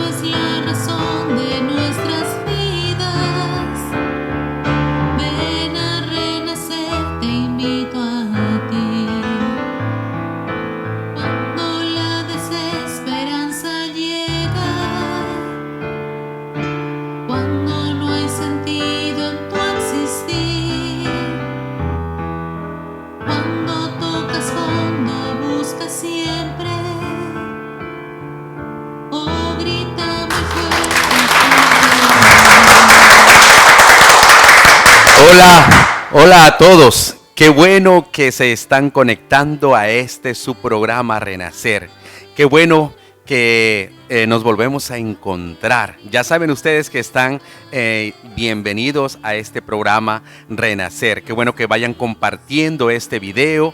es la razón de nuestras vidas. Ven a renacer, te invito a ti. Cuando la desesperanza llega, cuando no hay sentido en tu existir, cuando tocas fondo, buscas siempre, o grita muy fuerte. Hola a todos. Qué bueno que se están conectando a este su programa Renacer. Qué bueno que nos volvemos a encontrar. Ya saben ustedes que están bienvenidos a este programa Renacer. Qué bueno que vayan compartiendo este video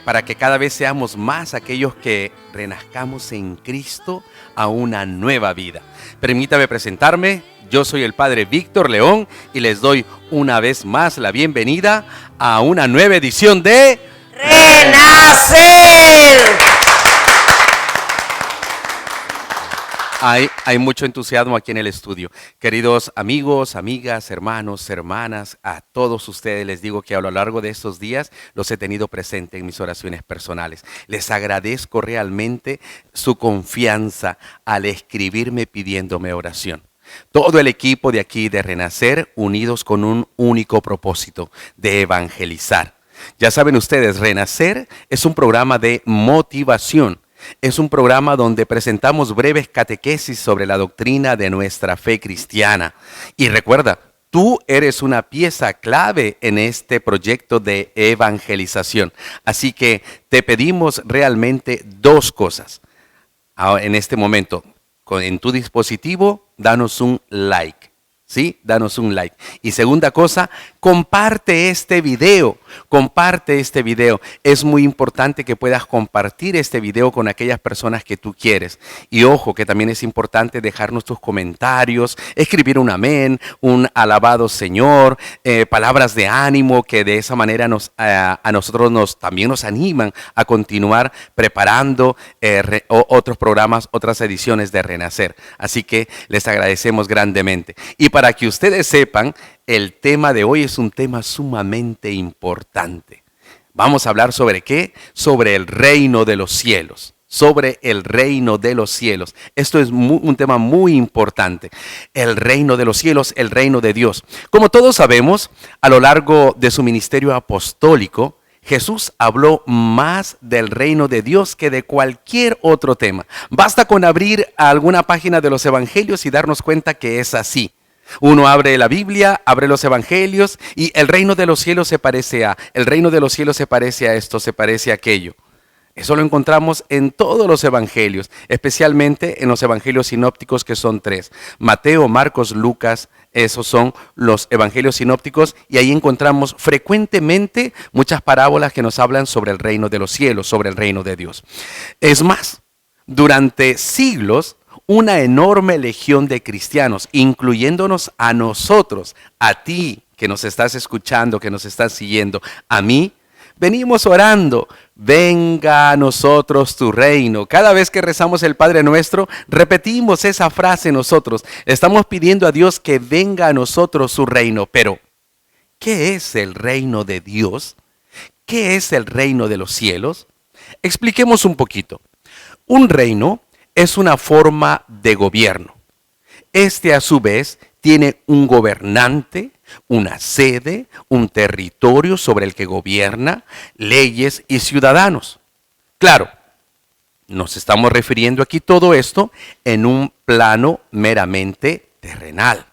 para que cada vez seamos más aquellos que renazcamos en Cristo a una nueva vida. Permítame presentarme. Yo soy el Padre Víctor León y les doy una vez más la bienvenida a una nueva edición de ¡Renacer! Hay mucho entusiasmo aquí en el estudio. Queridos amigos, amigas, hermanos, hermanas, a todos ustedes les digo que a lo largo de estos días los he tenido presente en mis oraciones personales. Les agradezco realmente su confianza al escribirme pidiéndome oración. Todo el equipo de aquí de Renacer unidos con un único propósito, de evangelizar. Ya saben ustedes, Renacer es un programa de motivación. Es un programa donde presentamos breves catequesis sobre la doctrina de nuestra fe cristiana. Y recuerda, tú eres una pieza clave en este proyecto de evangelización. Así que te pedimos realmente dos cosas. En este momento, en tu dispositivo, danos un like. ¿Sí? Danos un like. Y segunda cosa, comparte este video. Comparte este video. Es muy importante que puedas compartir este video con aquellas personas que tú quieres. Y ojo, que también es importante dejarnos tus comentarios, escribir un amén, un alabado Señor, palabras de ánimo que de esa manera a nosotros también nos animan a continuar preparando otros programas, otras ediciones de Renacer. Así que les agradecemos grandemente. Y para que ustedes sepan, el tema de hoy es un tema sumamente importante. Vamos a hablar sobre ¿qué? Sobre el reino de los cielos. Sobre el reino de los cielos. Esto es un tema muy importante. El reino de los cielos, el reino de Dios. Como todos sabemos, a lo largo de su ministerio apostólico, Jesús habló más del reino de Dios que de cualquier otro tema. Basta con abrir alguna página de los evangelios y darnos cuenta que es así. Uno abre la Biblia, abre los evangelios y el reino de los cielos se parece a, el reino de los cielos se parece a esto, se parece a aquello. Eso lo encontramos en todos los evangelios, especialmente en los evangelios sinópticos que son 3. Mateo, Marcos, Lucas, esos son los evangelios sinópticos y ahí encontramos frecuentemente muchas parábolas que nos hablan sobre el reino de los cielos, sobre el reino de Dios. Es más, durante siglos, una enorme legión de cristianos, incluyéndonos a nosotros, a ti que nos estás escuchando, que nos estás siguiendo, a mí, venimos orando, venga a nosotros tu reino. Cada vez que rezamos el Padre Nuestro, repetimos esa frase nosotros. Estamos pidiendo a Dios que venga a nosotros su reino. Pero, ¿qué es el reino de Dios? ¿Qué es el reino de los cielos? Expliquemos un poquito. Un reino es una forma de gobierno. Este a su vez tiene un gobernante, una sede, un territorio sobre el que gobierna, leyes y ciudadanos. Claro, nos estamos refiriendo aquí todo esto en un plano meramente terrenal.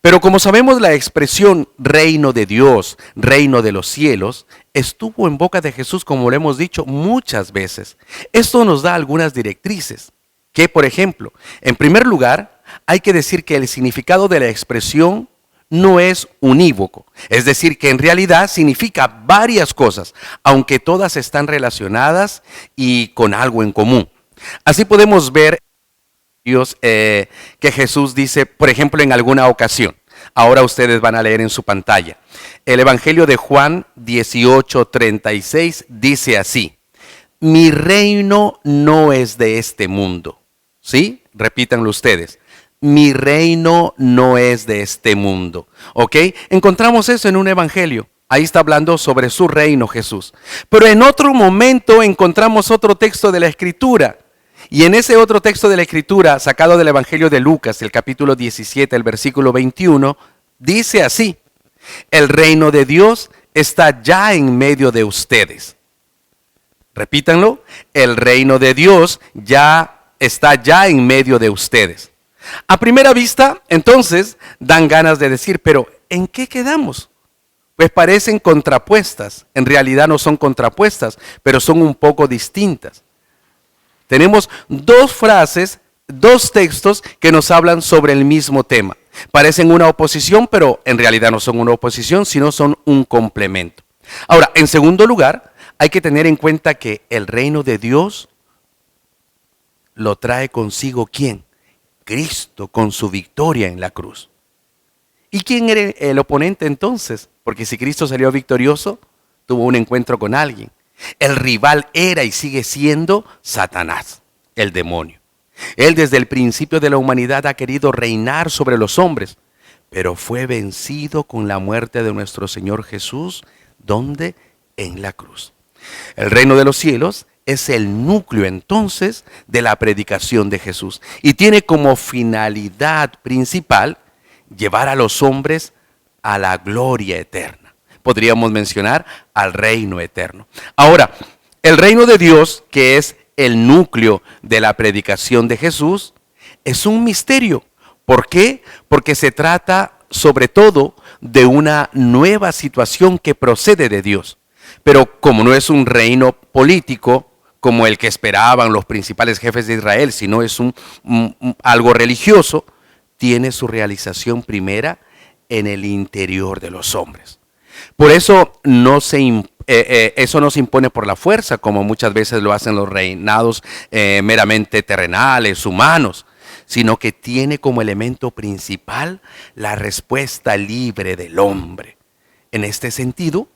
Pero como sabemos, la expresión reino de Dios, reino de los cielos, estuvo en boca de Jesús, como lo hemos dicho muchas veces. Esto nos da algunas directrices, que por ejemplo, en primer lugar, hay que decir que el significado de la expresión no es unívoco. Es decir, que en realidad significa varias cosas, aunque todas están relacionadas y con algo en común. Así podemos ver Dios, que Jesús dice, por ejemplo, en alguna ocasión. Ahora ustedes van a leer en su pantalla. El Evangelio de Juan 18:36 dice así: mi reino no es de este mundo. ¿Sí? repítanlo ustedes. Mi reino no es de este mundo. ¿Ok? Encontramos eso en un evangelio. Ahí está hablando sobre su reino Jesús. Pero en otro momento encontramos otro texto de la Escritura. Y en ese otro texto de la Escritura, sacado del Evangelio de Lucas, el capítulo 17, el versículo 21, dice así: el reino de Dios está ya en medio de ustedes. Repítanlo, el reino de Dios está ya en medio de ustedes. A primera vista, entonces, dan ganas de decir, pero ¿en qué quedamos? Pues parecen contrapuestas. En realidad no son contrapuestas, pero son un poco distintas. Tenemos dos frases, dos textos que nos hablan sobre el mismo tema. Parecen una oposición, pero en realidad no son una oposición, sino son un complemento. Ahora, en segundo lugar, hay que tener en cuenta que el reino de Dios lo trae consigo ¿quién? Cristo, con su victoria en la cruz. ¿Y quién era el oponente entonces? Porque si Cristo salió victorioso, tuvo un encuentro con alguien. El rival era y sigue siendo Satanás, el demonio. Él desde el principio de la humanidad ha querido reinar sobre los hombres, pero fue vencido con la muerte de nuestro Señor Jesús, ¿dónde? En la cruz. El reino de los cielos es el núcleo entonces de la predicación de Jesús y tiene como finalidad principal llevar a los hombres a la gloria eterna. Podríamos mencionar al reino eterno. Ahora, el reino de Dios, que es el núcleo de la predicación de Jesús, es un misterio. ¿Por qué? Porque se trata sobre todo de una nueva situación que procede de Dios. Pero como no es un reino político como el que esperaban los principales jefes de Israel, sino es algo religioso, tiene su realización primera en el interior de los hombres. Por eso eso no se impone por la fuerza, como muchas veces lo hacen los reinados meramente terrenales, humanos, sino que tiene como elemento principal la respuesta libre del hombre. En este sentido,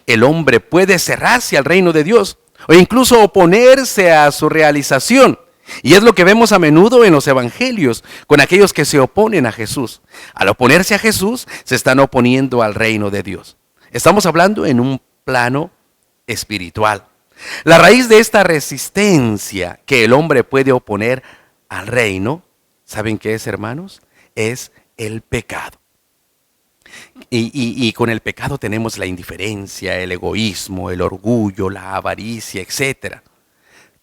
el hombre puede cerrarse al reino de Dios o incluso oponerse a su realización. Y es lo que vemos a menudo en los evangelios con aquellos que se oponen a Jesús. Al oponerse a Jesús, se están oponiendo al reino de Dios. Estamos hablando en un plano espiritual. La raíz de esta resistencia que el hombre puede oponer al reino, ¿saben qué es, hermanos? Es el pecado. Y con el pecado tenemos la indiferencia, el egoísmo, el orgullo, la avaricia, etc.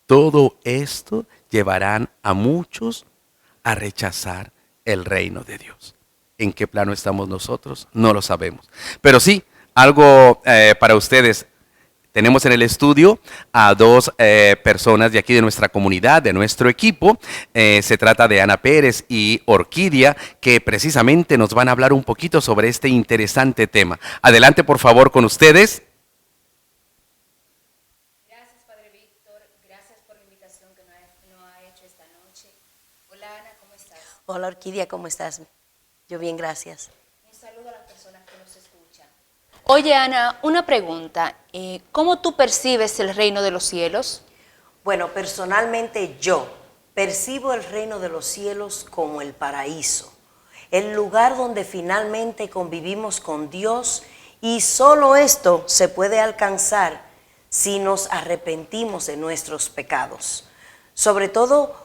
Todo esto llevarán a muchos a rechazar el reino de Dios. ¿En qué plano estamos nosotros? No lo sabemos. Pero sí, algo para ustedes. Tenemos en el estudio a dos personas de aquí de nuestra comunidad, de nuestro equipo. Se trata de Ana Pérez y Orquídea, que precisamente nos van a hablar un poquito sobre este interesante tema. Adelante, por favor, con ustedes. Gracias, Padre Víctor. Gracias por la invitación que nos ha hecho esta noche. Hola, Ana, ¿cómo estás? Hola, Orquídea, ¿cómo estás? Yo bien, gracias. Un saludo a las personas que nos escuchan. Oye, Ana, una pregunta. ¿Cómo tú percibes el reino de los cielos? Bueno, personalmente yo percibo el reino de los cielos como el paraíso, el lugar donde finalmente convivimos con Dios, y solo esto se puede alcanzar si nos arrepentimos de nuestros pecados. Sobre todo,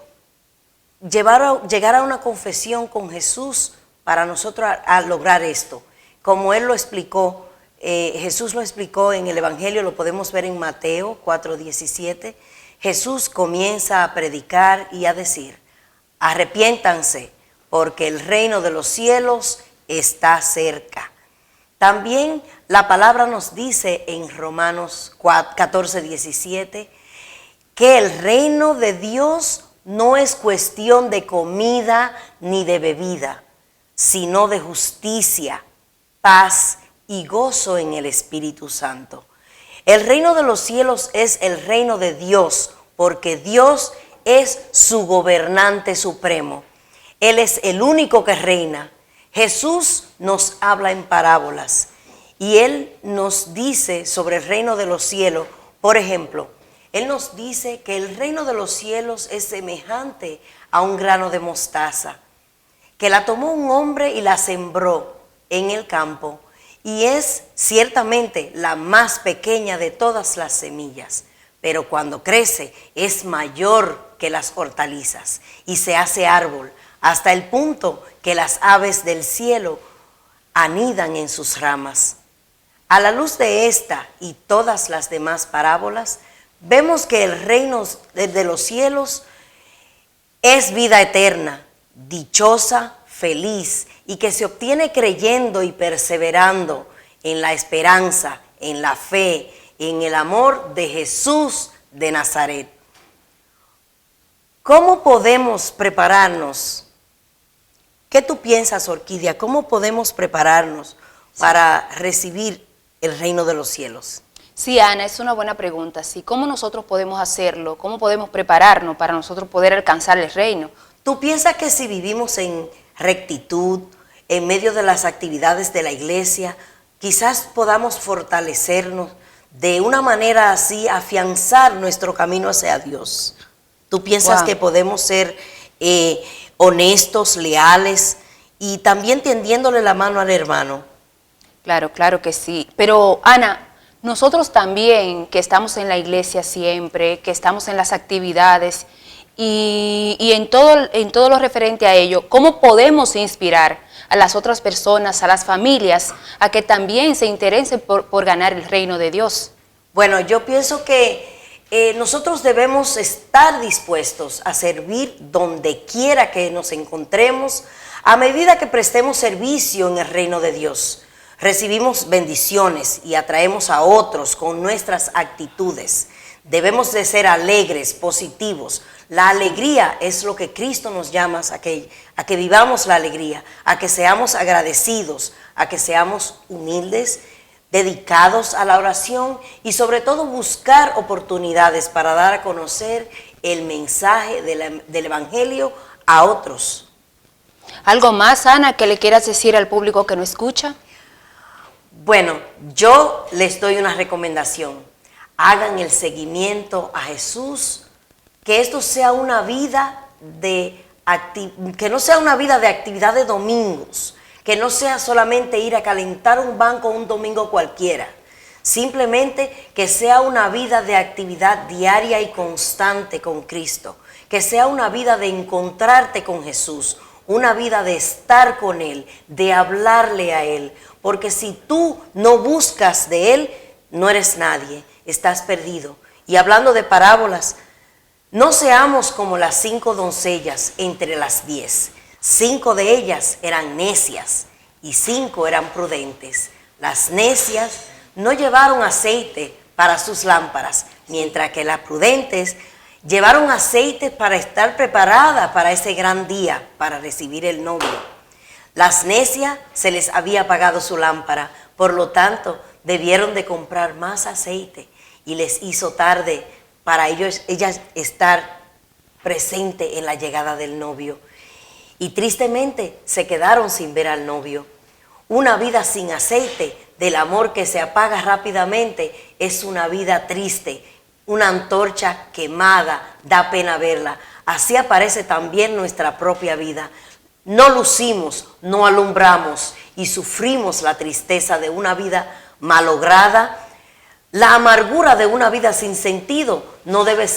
llegar a una confesión con Jesús para nosotros a lograr esto. Como Él lo explicó, Jesús lo explicó en el Evangelio, lo podemos ver en Mateo 4:17. Jesús comienza a predicar y a decir: arrepiéntanse, porque el reino de los cielos está cerca. También la palabra nos dice en Romanos 14:17 que el reino de Dios no es cuestión de comida ni de bebida, sino de justicia, paz y gozo en el Espíritu Santo. El reino de los cielos es el reino de Dios, porque Dios es su gobernante supremo. Él es el único que reina. Jesús nos habla en parábolas y Él nos dice sobre el reino de los cielos. Por ejemplo, Él nos dice que el reino de los cielos es semejante a un grano de mostaza, que la tomó un hombre y la sembró en el campo, y es ciertamente la más pequeña de todas las semillas, pero cuando crece es mayor que las hortalizas y se hace árbol, hasta el punto que las aves del cielo anidan en sus ramas. A la luz de esta y todas las demás parábolas, vemos que el reino de los cielos es vida eterna, dichosa, feliz, y que se obtiene creyendo y perseverando en la esperanza, en la fe, en el amor de Jesús de Nazaret. ¿Cómo podemos prepararnos? ¿Qué tú piensas, Orquídea? ¿Cómo podemos prepararnos para recibir el reino de los cielos? Sí, Ana, es una buena pregunta. Sí, ¿cómo nosotros podemos hacerlo? ¿Cómo podemos prepararnos para nosotros poder alcanzar el reino? ¿Tú piensas que si vivimos en rectitud, en medio de las actividades de la iglesia, quizás podamos fortalecernos de una manera así, afianzar nuestro camino hacia Dios? ¿Tú piensas que podemos ser honestos, leales y también tendiéndole la mano al hermano? Claro, claro que sí. Pero, Ana, nosotros también, que estamos en la iglesia siempre, que estamos en las actividades y en todo lo referente a ello, ¿cómo podemos inspirar a las otras personas, a las familias, a que también se interesen por ganar el reino de Dios? Bueno, yo pienso que nosotros debemos estar dispuestos a servir donde quiera que nos encontremos, a medida que prestemos servicio en el reino de Dios. Recibimos bendiciones y atraemos a otros con nuestras actitudes. Debemos de ser alegres, positivos. La alegría es lo que Cristo nos llama a que vivamos la alegría, a que seamos agradecidos, a que seamos humildes, dedicados a la oración y sobre todo buscar oportunidades para dar a conocer el mensaje del Evangelio a otros. ¿Algo más, Ana, que le quieras decir al público que no escucha? Bueno, yo les doy una recomendación. Hagan el seguimiento a Jesús, que esto sea una vida que no sea una vida de actividad de domingos, que no sea solamente ir a calentar un banco un domingo cualquiera, simplemente que sea una vida de actividad diaria y constante con Cristo, que sea una vida de encontrarte con Jesús, una vida de estar con Él, de hablarle a Él, porque si tú no buscas de Él, no eres nadie, estás perdido. Y hablando de parábolas, no seamos como las 5 doncellas entre las 10. 5 de ellas eran necias y 5 eran prudentes. Las necias no llevaron aceite para sus lámparas, mientras que las prudentes llevaron aceite para estar preparadas para ese gran día, para recibir el novio. Las necias se les había apagado su lámpara, por lo tanto debieron de comprar más aceite y les hizo tarde para ellas estar presente en la llegada del novio. Y tristemente se quedaron sin ver al novio. Una vida sin aceite, del amor que se apaga rápidamente, es una vida triste, una antorcha quemada, da pena verla. Así aparece también nuestra propia vida. No lucimos, no alumbramos y sufrimos la tristeza de una vida malograda. La amargura de una vida sin sentido no debe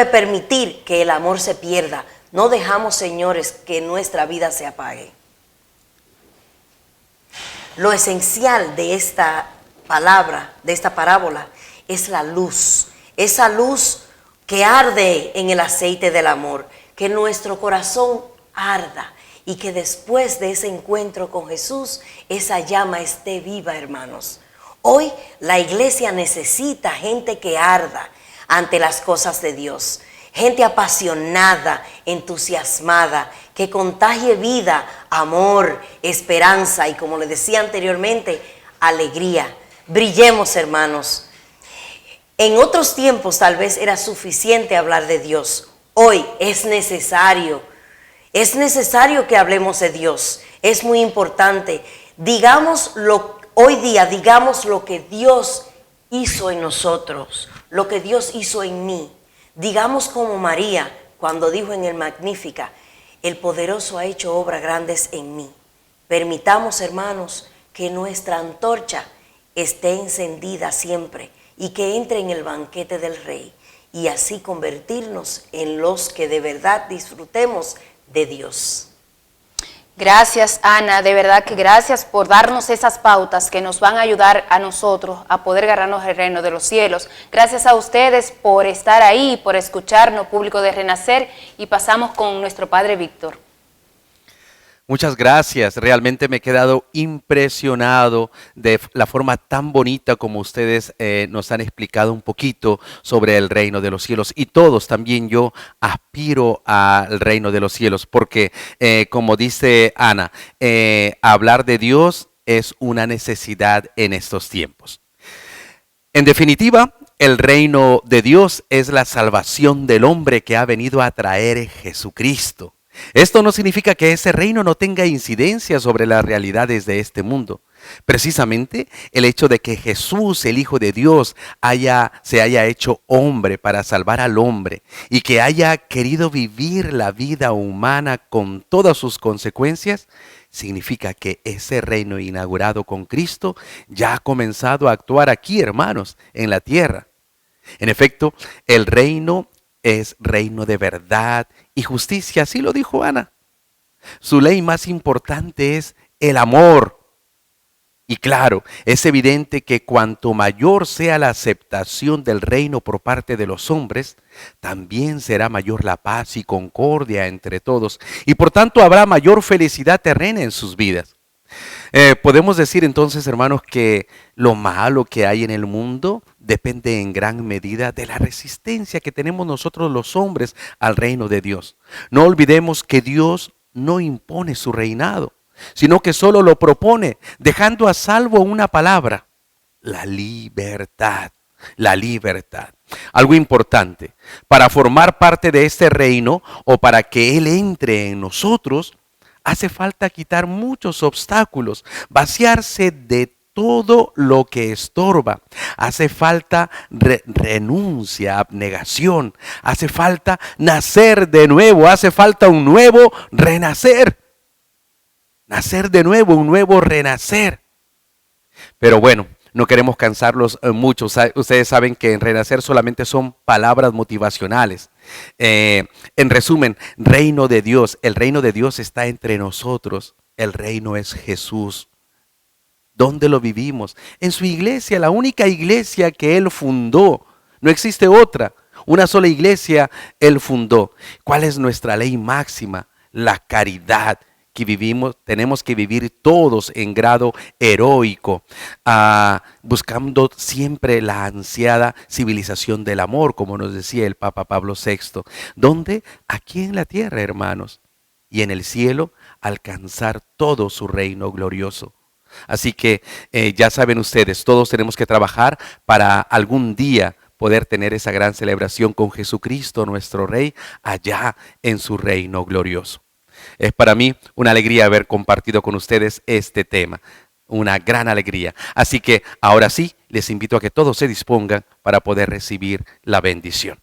permitir que el amor se pierda. No dejamos, señores, que nuestra vida se apague. Lo esencial de esta palabra, de esta parábola, es la luz. Esa luz que arde en el aceite del amor. Que nuestro corazón arda y que después de ese encuentro con Jesús, esa llama esté viva, hermanos. Hoy la iglesia necesita gente que arda ante las cosas de Dios. Gente apasionada, entusiasmada, que contagie vida, amor, esperanza y, como le decía anteriormente, alegría. Brillemos, hermanos. En otros tiempos tal vez era suficiente hablar de Dios. Hoy es necesario que hablemos de Dios. Es muy importante. Hoy día digamos lo que Dios hizo en nosotros, lo que Dios hizo en mí. Digamos como María, cuando dijo en el Magnífica, el poderoso ha hecho obras grandes en mí. Permitamos, hermanos, que nuestra antorcha esté encendida siempre y que entre en el banquete del Rey y así convertirnos en los que de verdad disfrutemos de Dios. Gracias, Ana, de verdad que gracias por darnos esas pautas que nos van a ayudar a nosotros a poder ganarnos el reino de los cielos. Gracias a ustedes por estar ahí, por escucharnos, público de Renacer, y pasamos con nuestro Padre Víctor. Muchas gracias, realmente me he quedado impresionado de la forma tan bonita como ustedes nos han explicado un poquito sobre el reino de los cielos. Y todos también yo aspiro al reino de los cielos porque como dice Ana, hablar de Dios es una necesidad en estos tiempos. En definitiva, el reino de Dios es la salvación del hombre que ha venido a traer Jesucristo. Esto no significa que ese reino no tenga incidencia sobre las realidades de este mundo. Precisamente el hecho de que Jesús, el Hijo de Dios, se haya hecho hombre para salvar al hombre y que haya querido vivir la vida humana con todas sus consecuencias, significa que ese reino inaugurado con Cristo ya ha comenzado a actuar aquí, hermanos, en la tierra. En efecto, el reino es reino de verdad y justicia, así lo dijo Ana. Su ley más importante es el amor. Y claro, es evidente que cuanto mayor sea la aceptación del reino por parte de los hombres, también será mayor la paz y concordia entre todos. Y por tanto habrá mayor felicidad terrena en sus vidas. Podemos decir entonces, hermanos, que lo malo que hay en el mundo depende en gran medida de la resistencia que tenemos nosotros los hombres al reino de Dios. No olvidemos que Dios no impone su reinado, sino que solo lo propone, dejando a salvo una palabra: la libertad. La libertad. Algo importante, para formar parte de este reino o para que Él entre en nosotros, hace falta quitar muchos obstáculos, vaciarse de todo lo que estorba. Hace falta renuncia, abnegación. Hace falta nacer de nuevo. Hace falta un nuevo renacer. Nacer de nuevo, un nuevo renacer. Pero bueno, no queremos cansarlos mucho. Ustedes saben que en Renacer solamente son palabras motivacionales. En resumen, reino de Dios. El reino de Dios está entre nosotros. El reino es Jesús. ¿Dónde lo vivimos? En su iglesia, la única iglesia que Él fundó. No existe otra. Una sola iglesia Él fundó. ¿Cuál es nuestra ley máxima? La caridad. Que vivimos, tenemos que vivir todos en grado heroico, buscando siempre la ansiada civilización del amor, como nos decía el Papa Pablo VI, donde aquí en la tierra, hermanos, y en el cielo, alcanzar todo su reino glorioso. Así que ya saben ustedes, todos tenemos que trabajar para algún día poder tener esa gran celebración con Jesucristo, nuestro Rey, allá en su reino glorioso. Es para mí una alegría haber compartido con ustedes este tema, una gran alegría. Así que ahora sí, les invito a que todos se dispongan para poder recibir la bendición.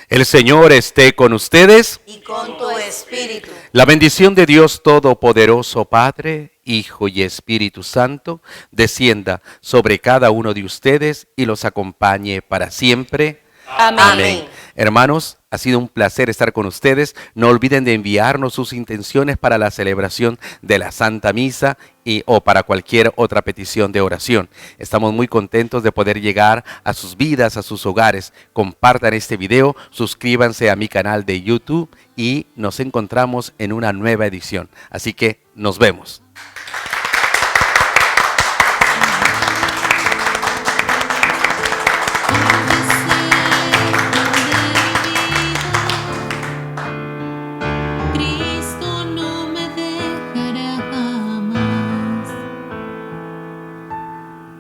El Señor esté con ustedes. Y con tu espíritu. La bendición de Dios Todopoderoso, Padre, Hijo y Espíritu Santo, descienda sobre cada uno de ustedes y los acompañe para siempre. Amén. Amén. Hermanos, ha sido un placer estar con ustedes. No olviden de enviarnos sus intenciones para la celebración de la Santa Misa o para cualquier otra petición de oración. Estamos muy contentos de poder llegar a sus vidas, a sus hogares. Compartan este video, suscríbanse a mi canal de YouTube y nos encontramos en una nueva edición. Así que nos vemos. Cristo no me dejará jamás.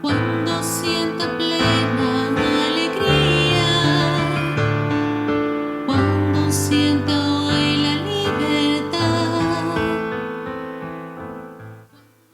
Cuando sienta